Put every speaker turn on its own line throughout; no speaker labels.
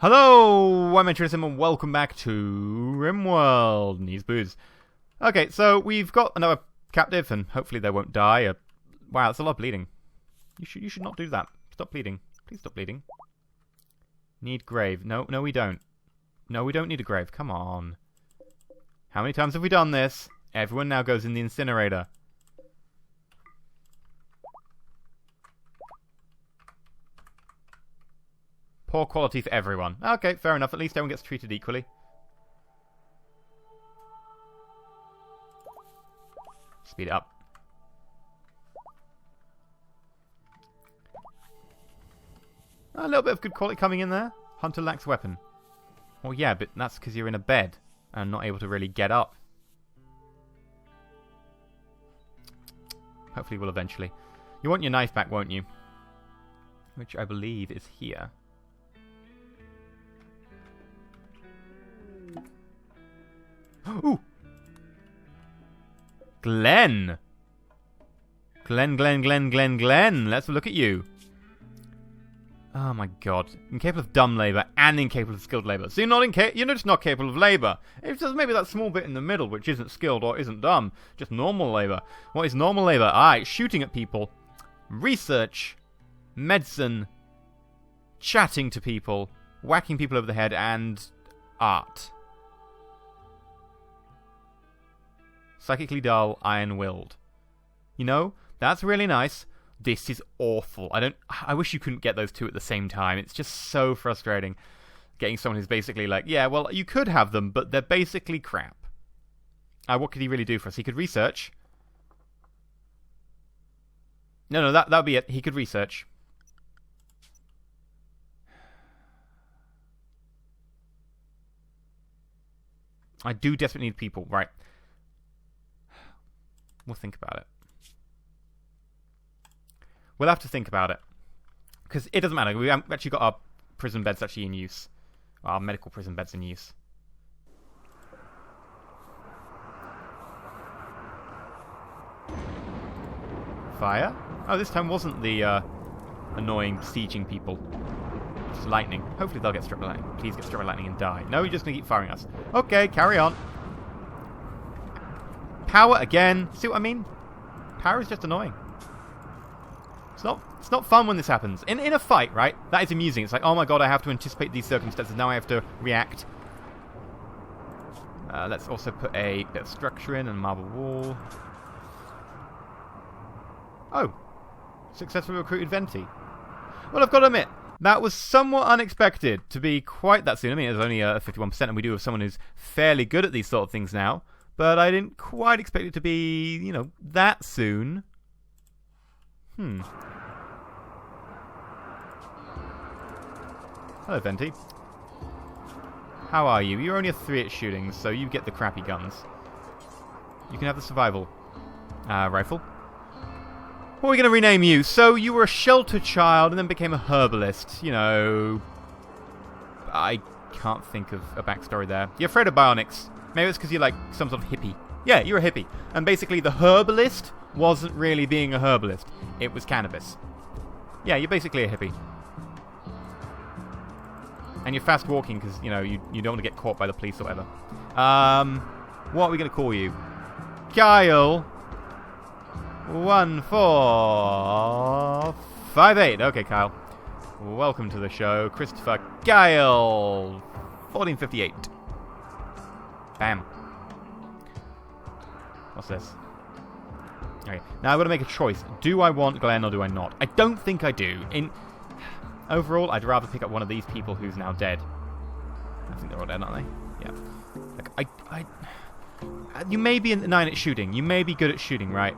Hello, I'm EnterElysium and welcome back to RimWorld. Needs booze. Okay, so we've got another captive and hopefully they won't die. Wow, that's a lot of bleeding. You should not do that. Stop bleeding. Please stop bleeding. Need grave. No, we don't. No, we don't need a grave. Come on. How many times have we done this? Everyone now goes in the incinerator. Poor quality for everyone. Okay, fair enough. At least everyone gets treated equally. Speed it up. A little bit of good quality coming in there. Hunter lacks weapon. Well, yeah, but that's because you're in a bed and not able to really get up. Hopefully we'll eventually. You want your knife back, won't you? Which I believe is here. Ooh! Glenn! Glenn. Let's look at you. Oh my god. Incapable of dumb labour and incapable of skilled labour. So you're just not capable of labour. It's just maybe that small bit in the middle which isn't skilled or isn't dumb. Just normal labour. What is normal labour? Alright, shooting at people. Research. Medicine. Chatting to people. Whacking people over the head and art. Psychically dull, iron-willed. You know, that's really nice. This is awful. I wish you couldn't get those two at the same time. It's just so frustrating. Getting someone who's basically like, yeah, well, you could have them, but they're basically crap. What could he really do for us? He could research. No, that would be it. He could research. I do desperately need people. Right. We'll think about it. We'll have to think about it. Because it doesn't matter. We've actually got our prison beds actually in use. Our medical prison beds in use. Fire? Oh, this time wasn't the annoying sieging people. It's lightning. Hopefully they'll get struck by lightning. Please get struck by lightning and die. No, you're just going to keep firing us. Okay, carry on. Power again. See what I mean? Power is just annoying. It's not fun when this happens. In a fight, right? That is amusing. It's like, oh my god, I have to anticipate these circumstances. Now I have to react. Let's also put a bit of structure in and marble wall. Oh. Successfully recruited Venti. Well, I've got to admit, that was somewhat unexpected to be quite that soon. I mean, it's only 51%, and we do have someone who's fairly good at these sort of things now. But I didn't quite expect it to be, you know, that soon. Hello, Venti. How are you? You're only a 3 at shooting, so you get the crappy guns. You can have the survival rifle. What are we going to rename you? So, you were a shelter child and then became a herbalist. You know, I can't think of a backstory there. You're afraid of bionics. Maybe it's because you're like some sort of hippie. Yeah, you're a hippie. And basically the herbalist wasn't really being a herbalist. It was cannabis. Yeah, you're basically a hippie. And you're fast walking because, you know, you don't want to get caught by the police or whatever. What are we going to call you? Kyle. 1458. Okay, Kyle. Welcome to the show. Christopher Kyle. 1458. Bam. What's this? Okay, now I've got to make a choice. Do I want Glenn or do I not? I don't think I do. Overall, I'd rather pick up one of these people who's now dead. I think they're all dead, aren't they? Yeah. Like, you may be 9 at shooting. You may be good at shooting, right?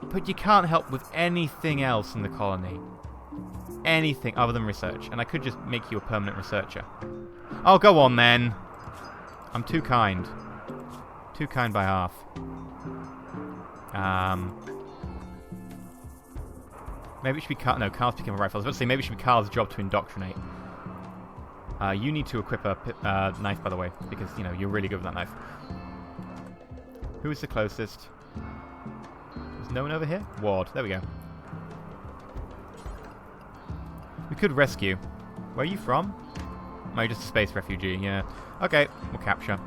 But you can't help with anything else in the colony. Anything other than research. And I could just make you a permanent researcher. Oh, go on then. I'm too kind. Too kind by half. Maybe it should be Carl. No, Carl's picking a rifle. I was about to say maybe it should be Carl's job to indoctrinate. You need to equip a knife, by the way, because, you know, you're really good with that knife. Who is the closest? There's no one over here? Ward. There we go. We could rescue. Where are you from? Am I just a space refugee? Yeah. Okay, we'll capture.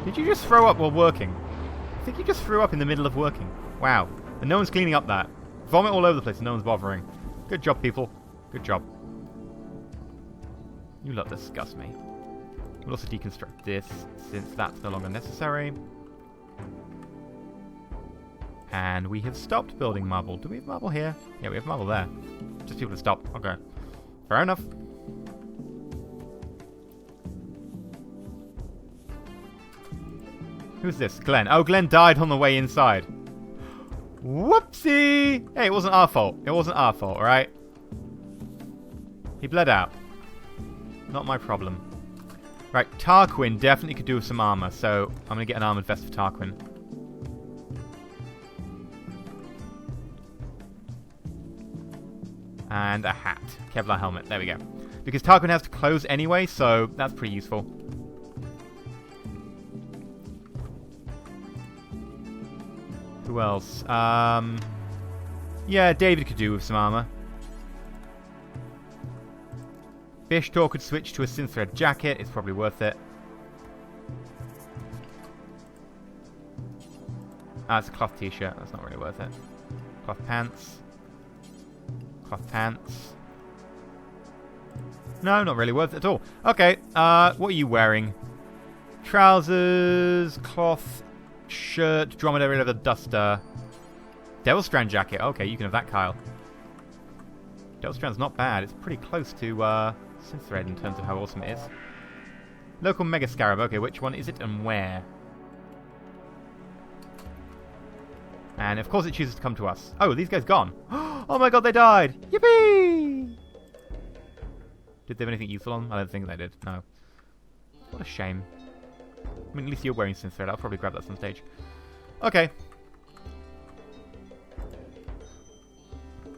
Did you just throw up while working? I think you just threw up in the middle of working. Wow. And no one's cleaning up that. Vomit all over the place and no one's bothering. Good job, people. Good job. You lot disgust me. We'll also deconstruct this, since that's no longer necessary. And we have stopped building marble. Do we have marble here? Yeah, we have marble there. Just people to stop. Okay. Fair enough. Who's this? Glenn. Oh, Glenn died on the way inside. Whoopsie! Hey, it wasn't our fault. It wasn't our fault, alright? He bled out. Not my problem. Right, Tarquin definitely could do with some armor, so I'm going to get an armored vest for Tarquin. And a hat. Kevlar helmet. There we go. Because Tarquin has to close anyway, so that's pretty useful. Who else? Yeah, David could do with some armor. Bishtor could switch to a synthread jacket. It's probably worth it. Ah, it's a cloth t-shirt. That's not really worth it. Cloth pants. Cloth pants. No, not really worth it at all. Okay, what are you wearing? Trousers, cloth, shirt, dromedary leather duster. Devil Strand jacket. Okay, you can have that, Kyle. Devil Strand's not bad. It's pretty close to Synthread in terms of how awesome it is. Local Mega Scarab. Okay, which one is it and where? And of course it chooses to come to us. Oh, these guys gone. Oh my god, they died! Yippee! Did they have anything useful on them? I don't think they did. No. What a shame. I mean, at least you're wearing Synthread. I'll probably grab that some stage. Okay.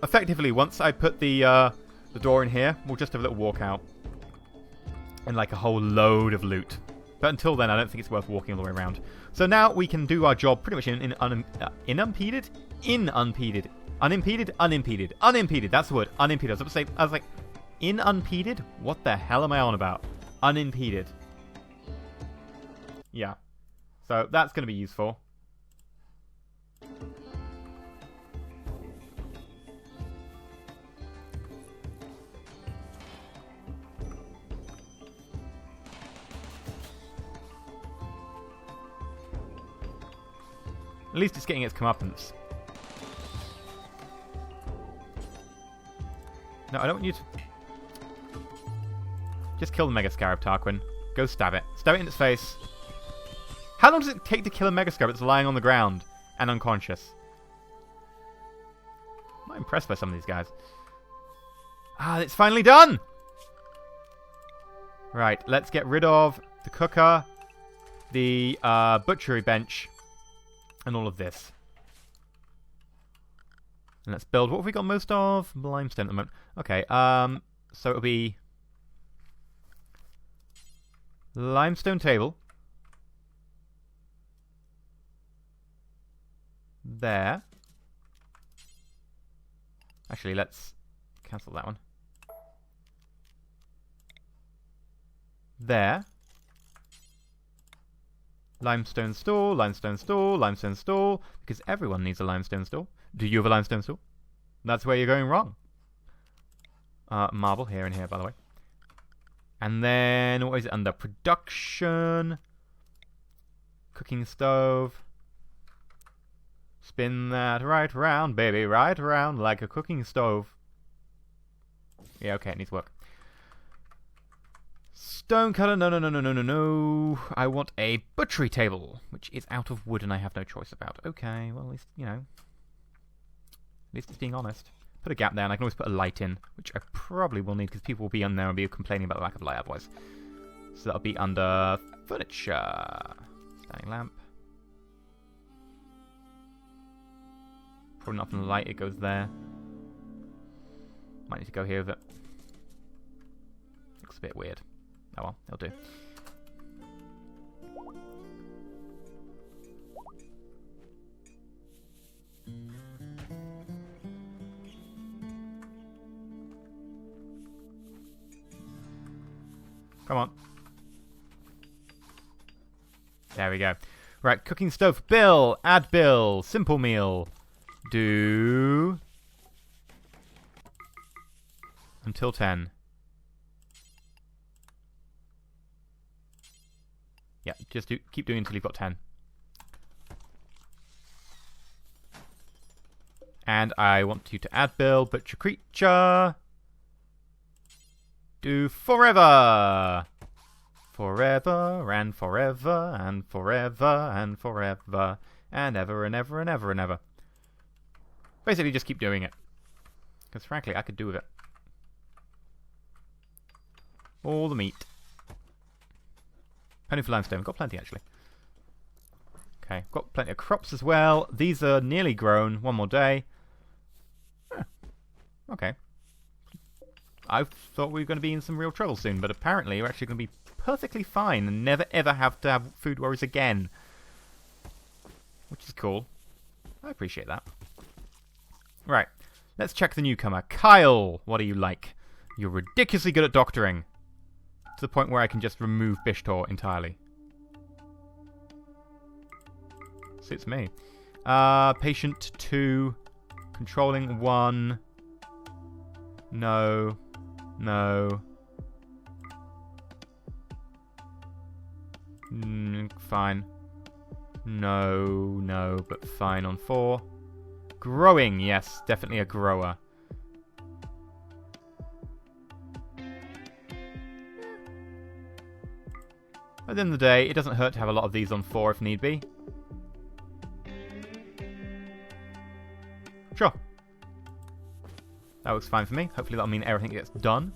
Effectively, once I put the door in here, we'll just have a little walk out. And like a whole load of loot. But until then, I don't think it's worth walking all the way around. So now we can do our job pretty much unimpeded? Unimpeded. That's the word. Unimpeded. I was like, unimpeded? What the hell am I on about? Unimpeded. Yeah. So that's going to be useful. At least it's getting its comeuppance. No, I don't want you to... Just kill the Mega Scarab, Tarquin. Go stab it. Stab it in its face. How long does it take to kill a Mega Scarab that's lying on the ground and unconscious? I'm not impressed by some of these guys. Ah, it's finally done! Right, let's get rid of the cooker, the butchery bench, and all of this. And let's build... What have we got most of? Limestone at the moment. Okay, so it'll be... limestone table. There. Actually, let's cancel that one. There. Limestone stool, limestone stool, limestone stool, because everyone needs a limestone stool. Do you have a limestone stool? That's where you're going wrong. Marble here and here, by the way. And then, what is it under? Production. Cooking stove. Spin that right around, baby, right around like a cooking stove. Yeah, okay, it needs work. Stone cutter, no. I want a butchery table, which is out of wood and I have no choice about. Okay, well, at least, you know. At least it's being honest. Put a gap there, and I can always put a light in, which I probably will need because people will be on there and be complaining about the lack of light otherwise. So that'll be under furniture. Standing lamp. Probably not enough light, it goes there. Might need to go here with it. bit weird. Oh well, it'll do. Come on. There we go. Right, cooking stove. Bill. Add bill. Simple meal. Do... until 10. Yeah, just keep doing until you've got 10. And I want you to add bill, butcher creature. Do forever. Forever and forever and forever and forever and ever and ever and ever and ever. Basically, just keep doing it. Because frankly, I could do with it. All the meat. Penny for limestone. Got plenty, actually. Okay, got plenty of crops as well. These are nearly grown. One more day. Okay. I thought we were going to be in some real trouble soon, but apparently we're actually going to be perfectly fine and never ever have to have food worries again. Which is cool. I appreciate that. Right. Let's check the newcomer. Kyle, what are you like? You're ridiculously good at doctoring. To the point where I can just remove Bishtor entirely. Suits me. Patient 2. Controlling 1. No. No. Fine. No, no, but fine on 4. Growing, yes, definitely a grower. At the end of the day, it doesn't hurt to have a lot of these on 4 if need be. Sure. That works fine for me. Hopefully that'll mean everything gets done.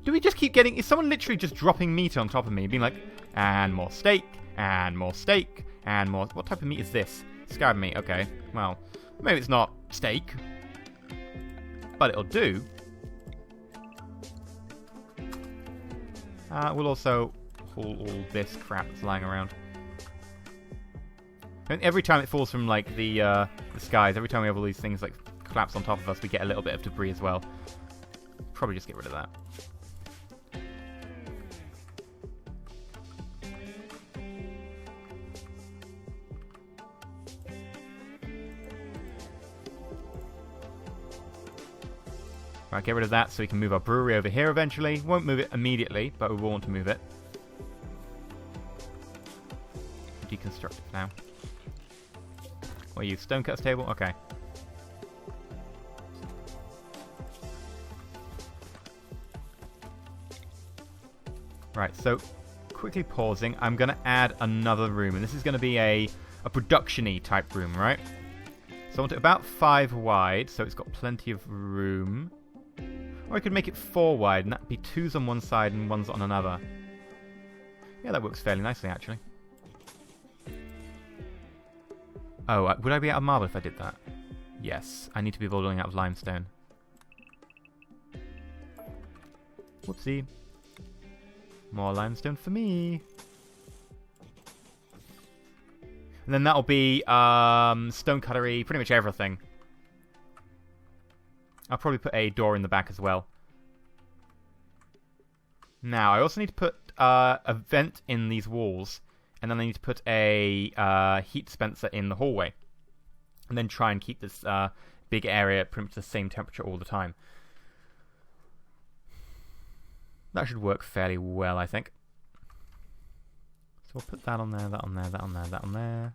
Do we just keep getting... Is someone literally just dropping meat on top of me? Being like, and more steak, and more steak, and more... What type of meat is this? Scarab meat, okay. Well, maybe it's not steak. But it'll do. We'll also haul all this crap that's lying around. And every time it falls from, like, the skies, every time we have all these things, like, collapse on top of us, we get a little bit of debris as well. Probably just get rid of that. Right, get rid of that so we can move our brewery over here eventually. Won't move it immediately, but we will want to move it. Deconstruct it now. What are you, stonecutter's table? Okay. Right, so quickly pausing, I'm going to add another room, and this is going to be a production-y type room, right? So I want it about 5 wide, so it's got plenty of room. Or I could make it 4 wide, and that'd be 2's on one side and 1's on another. Yeah, that works fairly nicely, actually. Oh, would I be out of marble if I did that? Yes, I need to be building out of limestone. Whoopsie. More limestone for me. And then that'll be stone cutlery, pretty much everything. I'll probably put a door in the back as well. Now, I also need to put a vent in these walls. And then I need to put a heat dispenser in the hallway. And then try and keep this big area pretty much the same temperature all the time. That should work fairly well, I think. So we'll put that on there, that on there, that on there, that on there.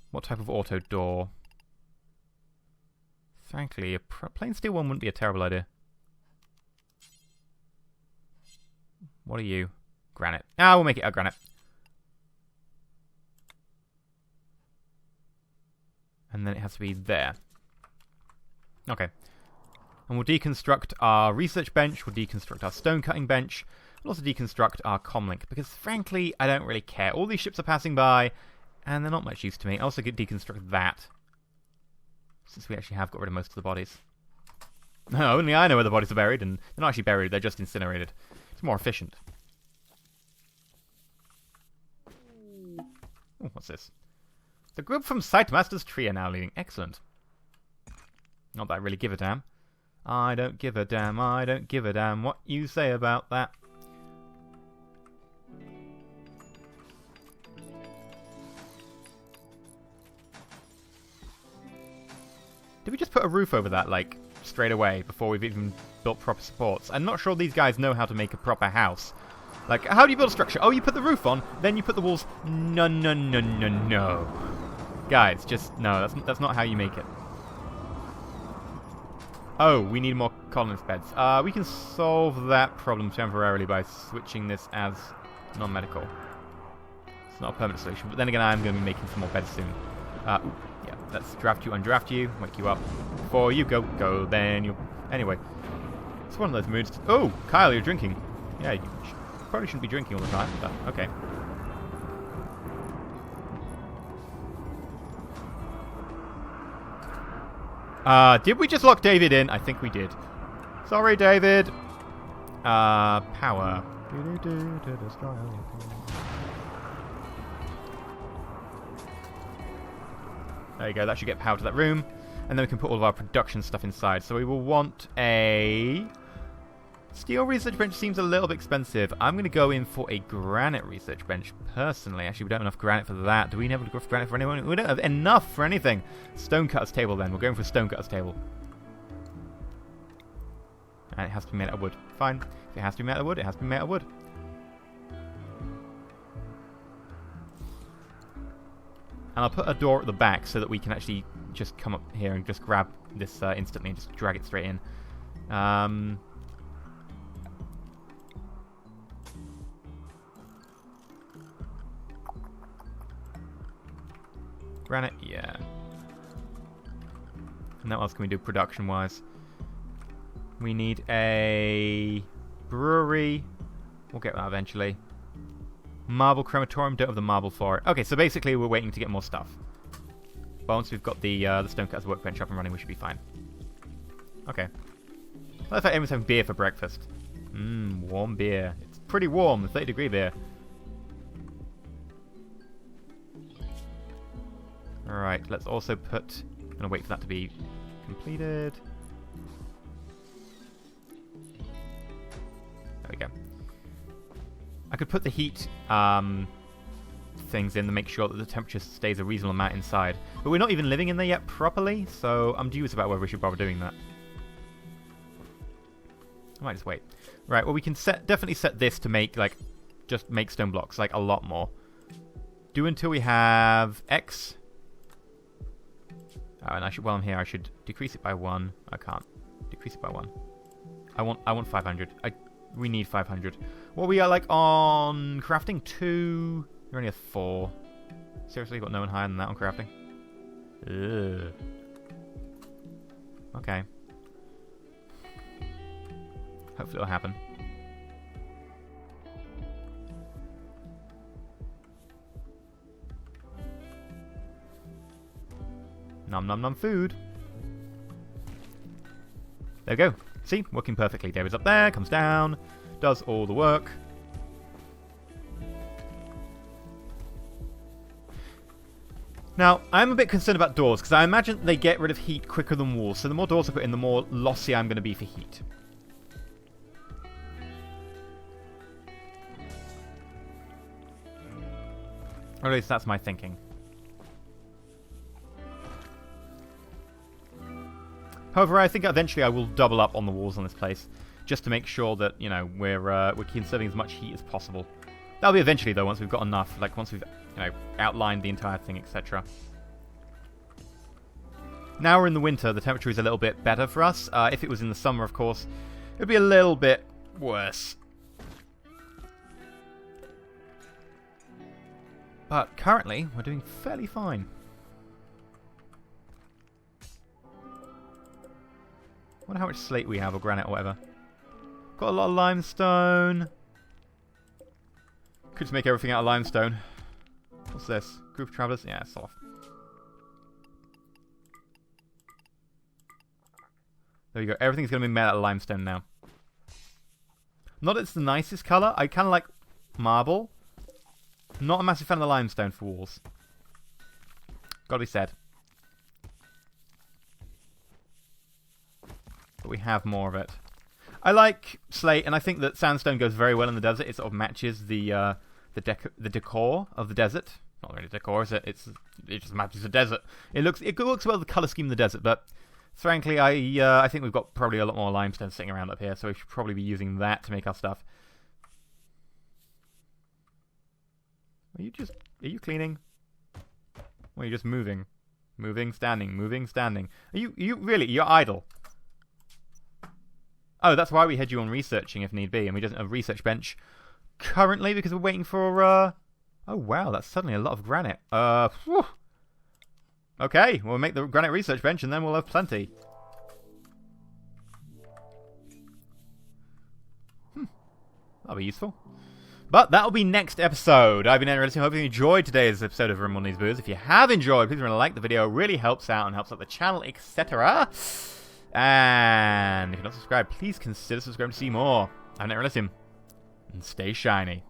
What type of auto door? Frankly, a plain steel one wouldn't be a terrible idea. What are you? Granite. Ah, we'll make it a granite. And then it has to be there. Okay. And we'll deconstruct our research bench, we'll deconstruct our stone cutting bench, we'll also deconstruct our comlink, because frankly, I don't really care. All these ships are passing by, and they're not much use to me. I also get deconstruct that. Since we actually have got rid of most of the bodies. No, only I know where the bodies are buried, and they're not actually buried, they're just incinerated. It's more efficient. Oh, what's this? The group from Sightmaster's Tree are now leaving. Excellent. Not that I really give a damn. I don't give a damn, I don't give a damn what you say about that. Did we just put a roof over that, like, straight away, before we've even built proper supports? I'm not sure these guys know how to make a proper house. Like, how do you build a structure? Oh, you put the roof on, then you put the walls... No, no, no, no, no. Guys, just... No, that's not how you make it. Oh, we need more colonist beds. We can solve that problem temporarily by switching this as non-medical. It's not a permanent solution, but then again, I'm going to be making some more beds soon. Ooh, yeah, let's draft you, undraft you, wake you up. Before you go, then you... Anyway, it's one of those moods. Oh, Kyle, you're drinking. Yeah, you probably shouldn't be drinking all the time, but okay. Did we just lock David in? I think we did. Sorry, David. Power. There you go, that should get power to that room. And then we can put all of our production stuff inside. So we will want a... Steel research bench seems a little bit expensive. I'm going to go in for a granite research bench, personally. Actually, we don't have enough granite for that. Do we have enough granite for anyone? We don't have enough for anything. Stonecutter's table, then. We're going for a stonecutter's table. And it has to be made out of wood. Fine. If it has to be made out of wood, it has to be made out of wood. And I'll put a door at the back so that we can actually just come up here and just grab this instantly and just drag it straight in. Granite, yeah. And what else can we do production-wise? We need a brewery. We'll get that eventually. Marble crematorium, don't have the marble for it. Okay, so basically we're waiting to get more stuff. But once we've got the Stonecutter's workbench up and running, we should be fine. Okay. I thought everyone's having beer for breakfast. Warm beer. It's pretty warm, 30-degree beer. Alright, let's also put... I'm going to wait for that to be completed. There we go. I could put the heat things in to make sure that the temperature stays a reasonable amount inside. But we're not even living in there yet properly, so I'm dubious about whether we should bother doing that. I might just wait. Right, well we can definitely set this to make, like, just make stone blocks, like, a lot more. Do until we have X... Oh, and while I'm here, I should decrease it by 1. I can't. Decrease it by 1. I want 500. We need 500. What we are like on crafting? 2. You're only a 4. Seriously, got no one higher than that on crafting? Ugh. Okay. Hopefully it'll happen. Nom nom nom food. There we go. See? Working perfectly. David's up there, comes down, does all the work. Now, I'm a bit concerned about doors, because I imagine they get rid of heat quicker than walls, so the more doors I put in, the more lossy I'm going to be for heat. Or at least that's my thinking. However, I think eventually I will double up on the walls on this place, just to make sure that, you know, we're conserving as much heat as possible. That'll be eventually, though, once we've got enough, like once we've, you know, outlined the entire thing, etc. Now we're in the winter, the temperature is a little bit better for us. If it was in the summer, of course, it would be a little bit worse. But currently, we're doing fairly fine. I wonder how much slate we have, or granite, or whatever. Got a lot of limestone. Could just make everything out of limestone. What's this? Group of travelers? Yeah, soft. There we go. Everything's going to be made out of limestone now. Not that it's the nicest colour. I kind of like marble. Not a massive fan of the limestone for walls. Gotta be said. But we have more of it. I like slate, and I think that sandstone goes very well in the desert. It sort of matches the decor of the desert. Not really decor, is it? It just matches the desert. It looks well the colour scheme of the desert, but frankly, I think we've got probably a lot more limestone sitting around up here, so we should probably be using that to make our stuff. Are you cleaning? Or are you just moving? Moving, standing, moving, standing. You're idle. Oh, that's why we had you on researching if need be, and we don't have a research bench currently because we're waiting for, Oh, wow, that's suddenly a lot of granite. Whew. Okay, we'll make the granite research bench and then we'll have plenty. That'll be useful. But that'll be next episode. I've been EnterElysium. Hope you enjoyed today's episode of RimWorld Alpha. If you have enjoyed, please remember to like the video. It really helps out and helps out the channel, etc. And if you're not subscribed, please consider subscribing to see more. I'm EnterElysium. And stay shiny.